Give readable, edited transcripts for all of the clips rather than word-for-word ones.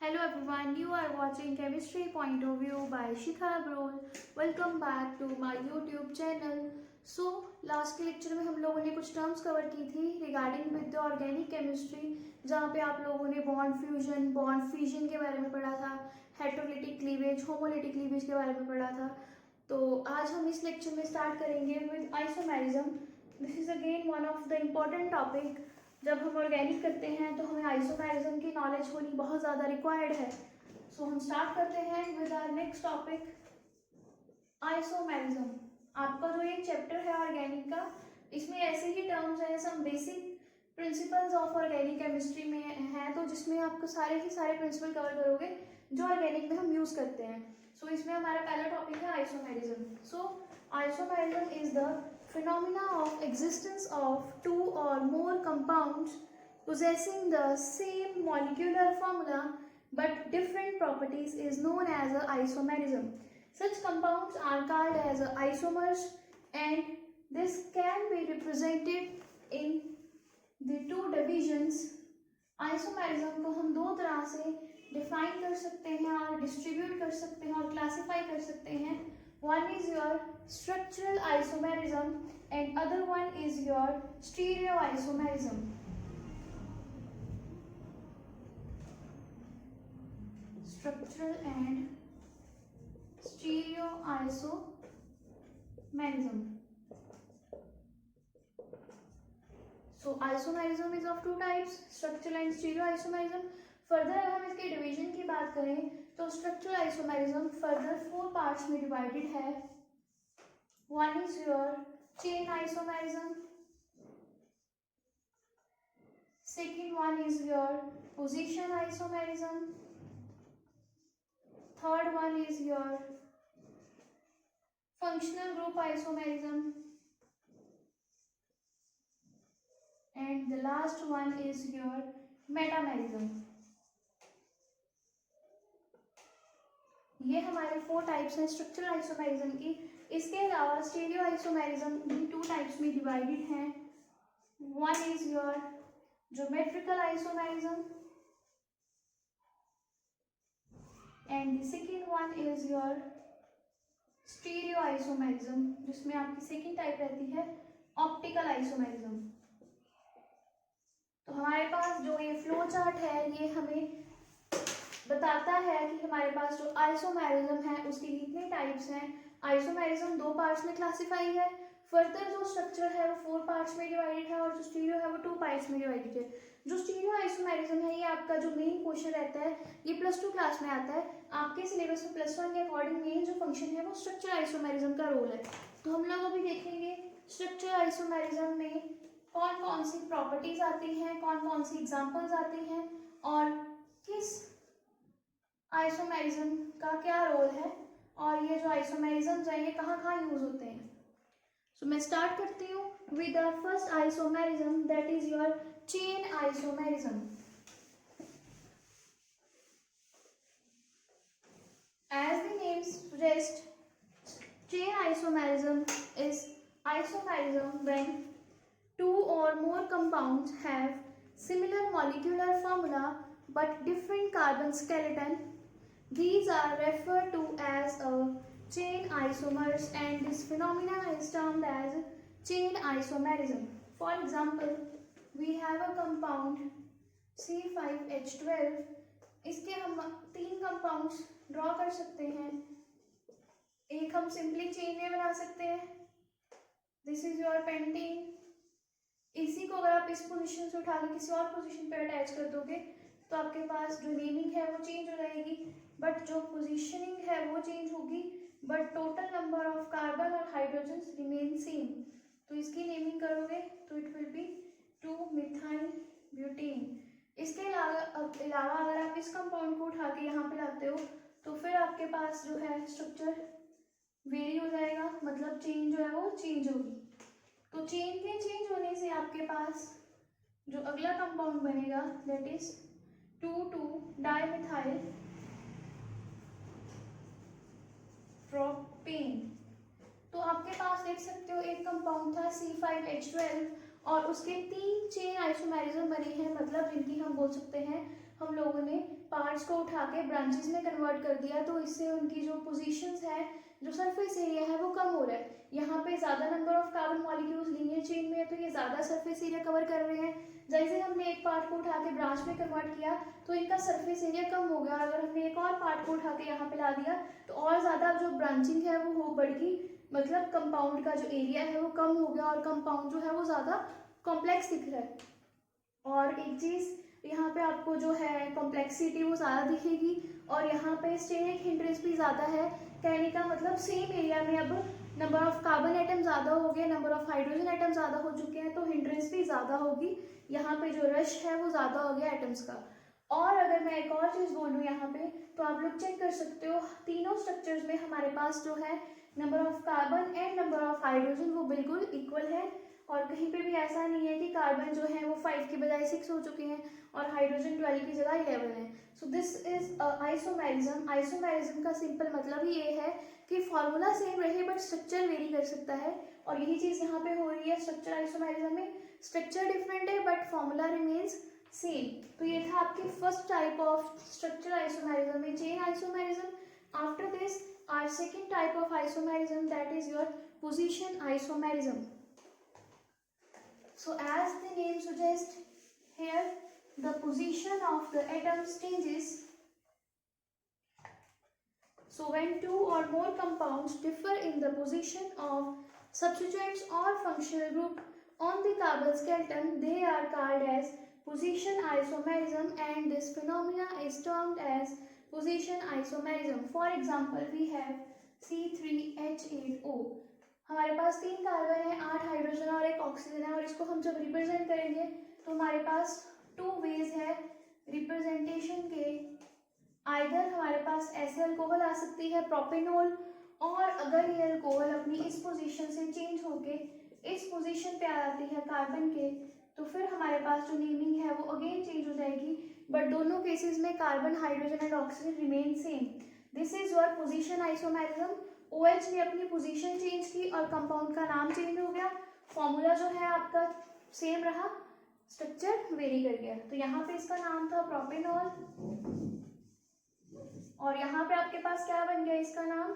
Hello everyone, you are watching Chemistry Point of View by Shikha Brol. Welcome back to my YouTube channel. Last के lecture में हम लोगों ने कुछ terms cover की थी regarding with the organic chemistry, जहाँ पे आप लोगों ने बॉन्ड फ्यूजन, बॉन्ड फिजन के बारे में पढ़ा था, हेटेरोलिटिक क्लीवेज, होमोलिटिक क्लीवेज के बारे में पढ़ा था। तो आज हम इस लेक्चर में स्टार्ट करेंगे with isomerism. This is again one of the important topic. जब हम ऑर्गेनिक करते हैं तो हमें आइसोमेरिज्म की नॉलेज होनी बहुत ज़्यादा रिक्वायर्ड है। सो हम स्टार्ट करते हैं with our next topic, isomerism. आपका जो ये चैप्टर है ऑर्गेनिक का, इसमें ऐसे ही टर्म्स हैं, some basic principles of organic chemistry में हैं, तो जिसमें आपको सारे ही सारे प्रिंसिपल कवर करोगे जो ऑर्गेनिक में हम यूज़ करते हैं। सो इसमें हमारा पहला टॉपिक है isomerism. So isomerism is the phenomena of existence of two or more compounds possessing the same molecular formula but different properties is known as a isomerism. Such compounds are called as isomers, and this can be represented in the two divisions. Isomerism को हम दो तरह से define कर सकते हैं और distribute कर सकते हैं और क्लासिफाई कर सकते हैं। One is your structural isomerism and other one is your stereoisomerism. Structural and stereoisomerism. So isomerism is of two types, structural and stereoisomerism. Further अगर हम इसके डिवीजन की बात करें तो स्ट्रक्चरल आइसोमेरिज्म फर्दर 4 पार्ट्स में डिवाइडेड है। One is your chain isomerism, second one is your position isomerism, third one is your functional group isomerism, and the last one is your metamerism. ये हमारे 4 types हैं structural isomerism की। इसके अलावा stereo isomerism भी 2 types में divided हैं। One is your geometrical isomerism and the second one is your stereo isomerism, जिसमें आपकी सेकेंड टाइप रहती है ऑप्टिकल आइसोमेरिज्म। तो हमारे पास जो ये फ्लो चार्ट है ये हमें बताता है कि हमारे पास जो आइसोमेरिज्म है उसकी कितने टाइप्स हैं। आइसोमेरिज्म 2 पार्ट्स में क्लासिफाई है। फर्दर जो स्ट्रक्चर है वो 4 पार्ट्स में डिवाइडेड है और जो स्टीरियो है वो 2 पार्ट्स में डिवाइडेड है। जो स्टीरियो आइसोमेरिज्म है ये आपका जो मेन क्वेश्चन रहता है ये +2 क्लास में आता है। आपके सिलेबस में +1 के अकॉर्डिंग मेन जो फंक्शन है वो स्ट्रक्चर आइसोमेरिज्म का रोल है। तो हम लोग अभी देखेंगे स्ट्रक्चर आइसोमेरिज्म में कौन कौन सी प्रॉपर्टीज आती हैं, कौन कौन सी एग्जांपल्स आती हैं और किस आइसोमेरिज्म का क्या रोल है और ये जो आइसोमेरिज्म्स हैं ये कहाँ कहाँ यूज होते हैं। सो मैं स्टार्ट करती हूँ with our first isomerism, that is your chain isomerism. As the name suggest, chain isomerism is isomerism when two or more compounds have similar molecular formula but different carbon skeleton. These are referred to as a chain isomers, and this phenomena is termed as chain isomerism. For example, we have a compound C5H12. इसके हम 3 compounds draw कर सकते हैं। एक हम simply chain में बना सकते हैं, this is your pentene। इसी को अगर आप इस पोजीशन से उठा के किसी और पोजीशन पे अटैच कर दोगे तो आपके पास जो नेमिंग है वो चेंज हो जाएगी, बट जो पोजीशनिंग है वो चेंज होगी, but total number of carbon और हाइड्रोजन रिमेन सेम। तो इसकी नेमिंग करोगे तो इट विल बी 2-मिथाइल ब्यूटेन। इसके अलावा अगर आप इस कंपाउंड को उठा के यहाँ पे लाते हो तो फिर आपके पास जो है स्ट्रक्चर वेरी हो जाएगा, मतलब चेंज जो है वो चेंज होगी। तो चेन के चेंज होने से आपके पास जो अगला कंपाउंड बनेगा दैट इज 2,2-डाइमिथाइल प्रोपेन। तो आपके पास देख सकते हो एक कंपाउंड था C5H12 और उसके 3 चेन आइसोमेरिज्म बने हैं, मतलब जिनकी हम बोल सकते हैं हम लोगों ने पार्ट्स को उठा के ब्रांचेस में कन्वर्ट कर दिया, तो इससे उनकी जो पोजीशंस है, जो सरफेस एरिया है वो कम हो रहा है। यहाँ पे ज़्यादा number of carbon molecules linear chain में है तो ये ज़्यादा सरफेस एरिया कवर कर रहे हैं। जैसे हमने एक पार्ट को उठा के ब्रांच में कन्वर्ट किया तो इनका सरफेस एरिया कम हो गया, और अगर हमने एक और पार्ट को उठा के यहाँ पे ला दिया तो और ज़्यादा जो ब्रांचिंग है वो हो बढ़ गई, मतलब कंपाउंड का जो एरिया है वो कम हो गया और कंपाउंड जो है वो ज़्यादा कॉम्प्लेक्स दिख रहा है। और एक चीज़ यहाँ पे आपको जो है कॉम्प्लेक्सिटी वो ज़्यादा दिखेगी, और यहाँ पे स्टेरिक हिंड्रेंस भी ज़्यादा है। कहने का मतलब सेम एरिया में अब नंबर ऑफ कार्बन एटम ज़्यादा हो गए, नंबर ऑफ हाइड्रोजन एटम ज़्यादा हो चुके हैं, तो हिंड्रेंस भी ज़्यादा होगी। यहाँ पे जो रश है वो ज़्यादा हो गया एटम्स का। और अगर मैं एक और चीज़ बोलूँ यहाँ पे, तो आप लोग चेक कर सकते हो तीनों स्ट्रक्चर्स में हमारे पास जो है number of carbon and number of hydrogen वो बिल्कुल इक्वल है, और कहीं पे भी ऐसा नहीं है कि कार्बन जो है वो 5 की बजाय 6 हो चुके हैं और हाइड्रोजन 12 की जगह 11 है। So this is isomerism. Isomerism का सिंपल मतलब ही ये है कि फॉर्मूला सेम रहे बट स्ट्रक्चर वेरी कर सकता है, और यही चीज़ यहाँ पे हो रही है स्ट्रक्चर आइसोमेरिज्म में। स्ट्रक्चर डिफरेंट है बट फॉर्मूला रिमेन्स सेम। तो ये था आपके first type of structure isomerism में chain isomerism. After this our second type of isomerism, that is your position isomerism. So as the name suggests, here the position of the atoms changes. So when two or more compounds differ in the position of substituents or functional group on the carbon skeleton, they are called as position isomerism, and this phenomena is termed as position isomerism. For example, we have C3H8O. हमारे पास 3 carbon है, 8 hydrogen और 1 oxygen है, और इसको हम जब represent करेंगे तो हमारे पास 2 वेज है रिप्रेजेंटेशन के। आइदर हमारे पास ऐसे अल्कोहल आ सकती है प्रोपेनॉल, और अगर ये अल्कोहल अपनी इस पोजीशन से चेंज होके इस पोजीशन पे आ जाती है कार्बन के, तो फिर हमारे पास जो नेमिंग है वो अगेन चेंज हो जाएगी, बट दोनों केसेस में carbon hydrogen and oxygen remain same. This is your position isomerism. OH ने अपनी पोजीशन चेंज की और कंपाउंड का नाम चेंज हो गया, फॉर्मूला जो है आपका सेम रहा, स्ट्रक्चर वेरी कर गया। तो यहाँ पे इसका नाम था प्रोपेनॉल, और यहाँ पे आपके पास क्या बन गया इसका नाम,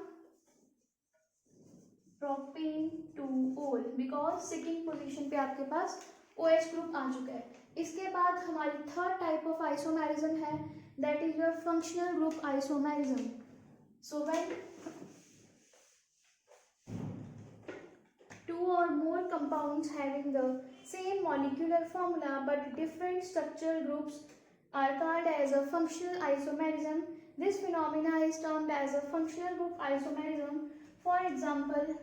प्रोपेन-2-ओल, बिकॉज सेकेंड पोजीशन पे आपके पास OH ग्रुप आ चुका है। इसके बाद हमारी थर्ड टाइप ऑफ आइसोमेरिज्म है, that is your functional group isomerism. So when two or more compounds having the same molecular formula but different structural groups are called as a functional isomerism. This phenomena is termed as a functional group isomerism. For example,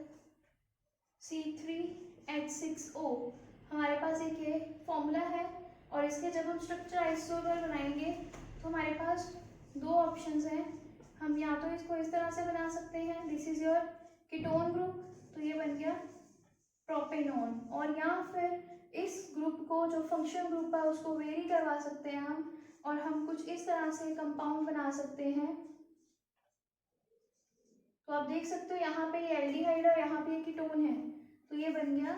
C3H6O, हमारे पास एक ये formula है, और इसके जब हम structure isomer बनाएंगे तो हमारे पास दो ऑप्शंस हैं। हम या तो इसको इस तरह से बना सकते हैं, this is your ketone group, तो ये बन गया प्रोपेनॉन, और या फिर इस ग्रुप को जो फंक्शन ग्रुप है उसको वेरी करवा सकते हैं हम, और हम कुछ इस तरह से कंपाउंड बना सकते हैं। तो आप देख सकते हो यहाँ पे ये एल्डिहाइड और यहाँ पे कीटोन है, तो ये बन गया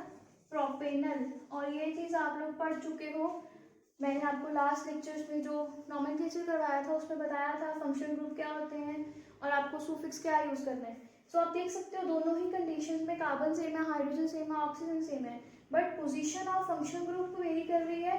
प्रोपेनल। और ये चीज़ आप लोग पढ़ चुके हो, मैंने आपको लास्ट लेक्चर्स में जो नॉमेनक्लेचर करवाया था उसमें बताया था फंक्शन ग्रुप क्या होते हैं और आपको सूफिक्स क्या यूज़ करना है। सो आप देख सकते हो दोनों ही कंडीशंस में कार्बन सेम है, हाइड्रोजन सेम है, ऑक्सीजन सेम है, but position of function group very कर रही है,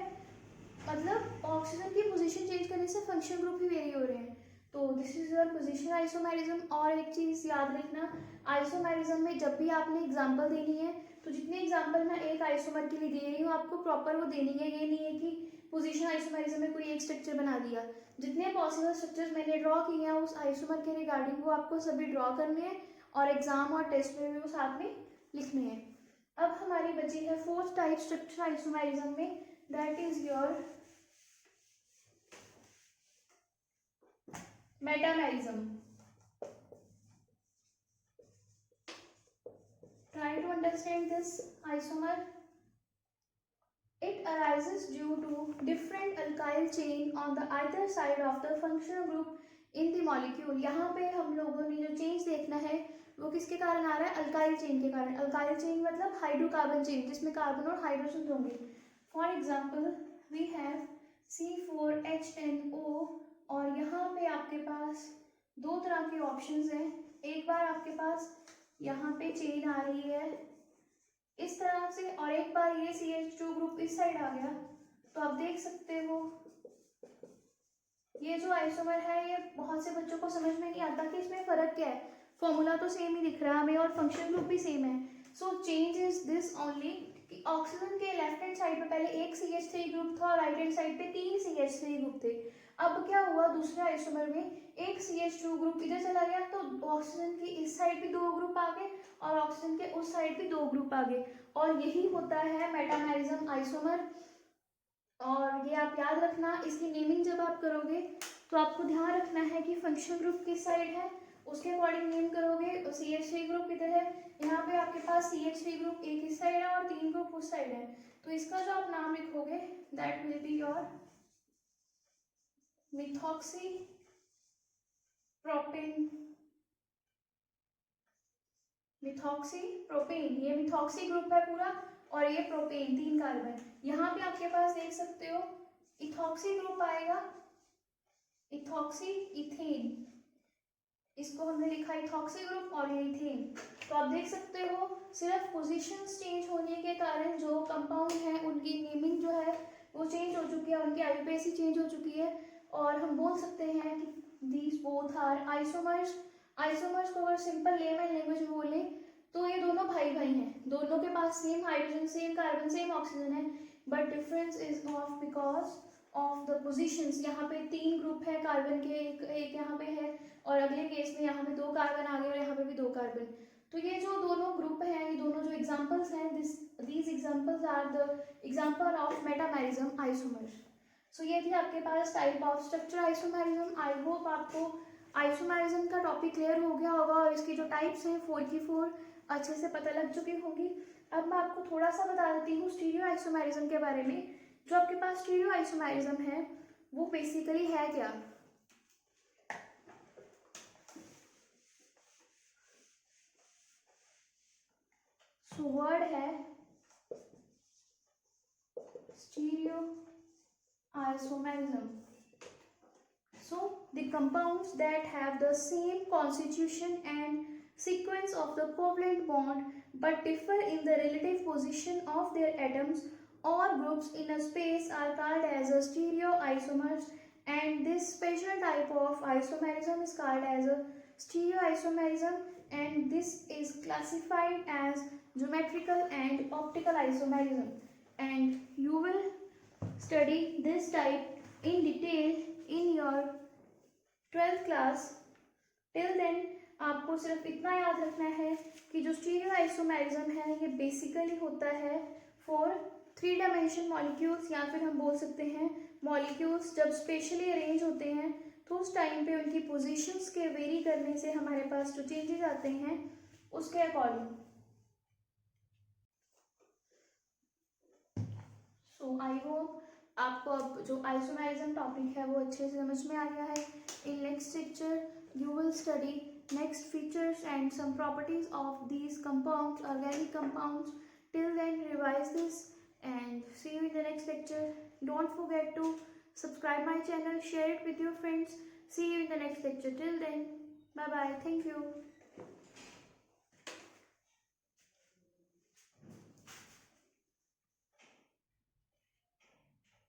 मतलब ऑक्सीजन की पोजीशन चेंज करने से फंक्शन ग्रुप ही वेरी हो रहे हैं। तो this is your position isomerism. और एक चीज़ याद रखना, आइसोमेरिज्म में जब भी आपने एग्जाम्पल देनी है तो जितने एग्जाम्पल मैं एक आइसोमर के लिए दे रही हूँ आपको प्रॉपर वो देनी है, ये नहीं है कि पोजीशन आइसोमेरिज्म में कोई एक स्ट्रक्चर बना दिया। जितने पॉसिबल स्ट्रक्चर्स मैंने ड्रॉ किए हैं उस आइसोमर के रिगार्डिंग वो आपको सभी ड्रॉ करने हैं, और एग्जाम और टेस्ट में भी वो साथ में लिखने हैं। अब हमारी बची है फोर्थ टाइप स्ट्रक्चर आइसोमेरिज्म में, that is your metamerism. Try to understand this isomer. It arises due to different alkyl chain on the either side of the functional group in the molecule. यहाँ पे हम लोगों ने जो change देखना है वो किसके कारण आ रहा है, अल्काइल चेन के कारण। अल्काइल चेन मतलब हाइड्रोकार्बन चेन जिसमें कार्बन और हाइड्रोजन होंगे। For example we have C4H10O। और यहाँ पे आपके पास दो तरह के ऑप्शंस हैं। एक बार आपके पास यहाँ पे चेन आ रही है इस तरह से, और एक बार ये CH2 ग्रुप इस साइड आ गया। तो आप देख सकते हो ये जो आइसोमर है ये बहुत से बच्चों को समझ में नहीं आता कि इसमें फर्क क्या है। फॉर्मूला तो सेम ही दिख रहा है हमें और फंक्शन ग्रुप भी सेम है। So change is this only कि ऑक्सीजन के लेफ्ट हैंड साइड पे पहले एक CH3 ग्रुप था और राइट हैंड साइड पे 3 CH3 ग्रुप थे। अब क्या हुआ, दूसरे आइसोमर में एक CH2 ग्रुप इधर चला गया तो ऑक्सीजन की इस साइड भी 2 ग्रुप आ गए और ऑक्सीजन के उस साइड भी 2 ग्रुप आ गए। और यही होता है मेटामेरिज्म आइसोमर। और ये आप याद रखना, इसकी नेमिंग जब आप करोगे तो आपको ध्यान रखना है कि फंक्शन ग्रुप किस साइड है उसके अकॉर्डिंग नेम करोगे। तो CH3 ग्रुप किधर है, यहाँ पे आपके पास CH3 ग्रुप एक इस साइड है और 3 ग्रुप उस साइड है। तो इसका जो आप नाम लिखोगे that will be your methoxy propane. Methoxy propane, ये मिथॉक्सी ग्रुप है पूरा और ये प्रोपेन 3 कार्बन। यहाँ पे आपके पास देख सकते हो इथॉक्सी ग्रुप आएगा, इथॉक्सी इथेन, इसको हमने लिखा इथॉक्सी ग्रुप और ये इथेन। तो आप देख सकते हो सिर्फ पोजीशंस चेंज होने के कारण जो कंपाउंड है उनकी नेमिंग जो है वो चेंज हो चुकी है, उनकी आईयूपीएसी चेंज हो चुकी है। और हम बोल सकते हैं कि these both are isomers. Isomers को अगर सिंपल लेमन लैंग्वेज में बोले तो ये दोनों भाई भाई हैं, दोनों के पास same hydrogen same carbon same oxygen है, but difference is of because of the positions. यहाँ पे 3 ग्रुप है कार्बन के, एक यहाँ पे है और अगले केस में यहाँ पे 2 कार्बन आ गए और यहाँ पे भी 2 कार्बन। तो ये जो दोनों ग्रुप हैं, ये दोनों जो एग्जांपल्स हैं, these examples are the example of metamerism isomer. So ये थी आपके पास type of structure isomerism. I hope आपको आइसोमेरिज्म का टॉपिक क्लियर हो गया होगा और इसकी जो टाइप्स हैं 4 की 4 अच्छे से पता लग चुकी होगी। अब मैं आपको थोड़ा सा बता देती हूँ स्टीरियो आइसोमेरिज्म के बारे में। जो आपके पास स्टीरियो आइसोमेरिज्म है वो बेसिकली है क्या। सो वर्ड है stereo isomerism. So the compounds that have the same constitution and sequence of the covalent bond but differ in the relative position of their atoms or groups in a space are called as a stereoisomers, and this special type of isomerism is called as a stereoisomerism, and this is classified as geometrical and optical isomerism. And you will study this type in detail in your 12th class. Till then आपको सिर्फ इतना याद रखना है कि जो stereo isomerism है ये बेसिकली होता है फॉर 3 डायमेंशन मॉलिक्यूल्स, या फिर हम बोल सकते हैं मॉलिक्यूल्स जब स्पेशली अरेंज होते हैं तो उस टाइम पे उनकी पोजीशंस के वेरी करने से हमारे पास जो चेंजेस आते हैं उसके अकॉर्डिंग। सो आई होप आपको अब जो आइसोमेरिज्म टॉपिक है वो अच्छे से समझ में आ गया है। In next lecture you will study next features and some properties of these compounds, organic compounds. Till then revise this and see you in the next lecture. Don't forget to subscribe my channel, share it with your friends. See you in the next lecture. Till then, bye bye. Thank you.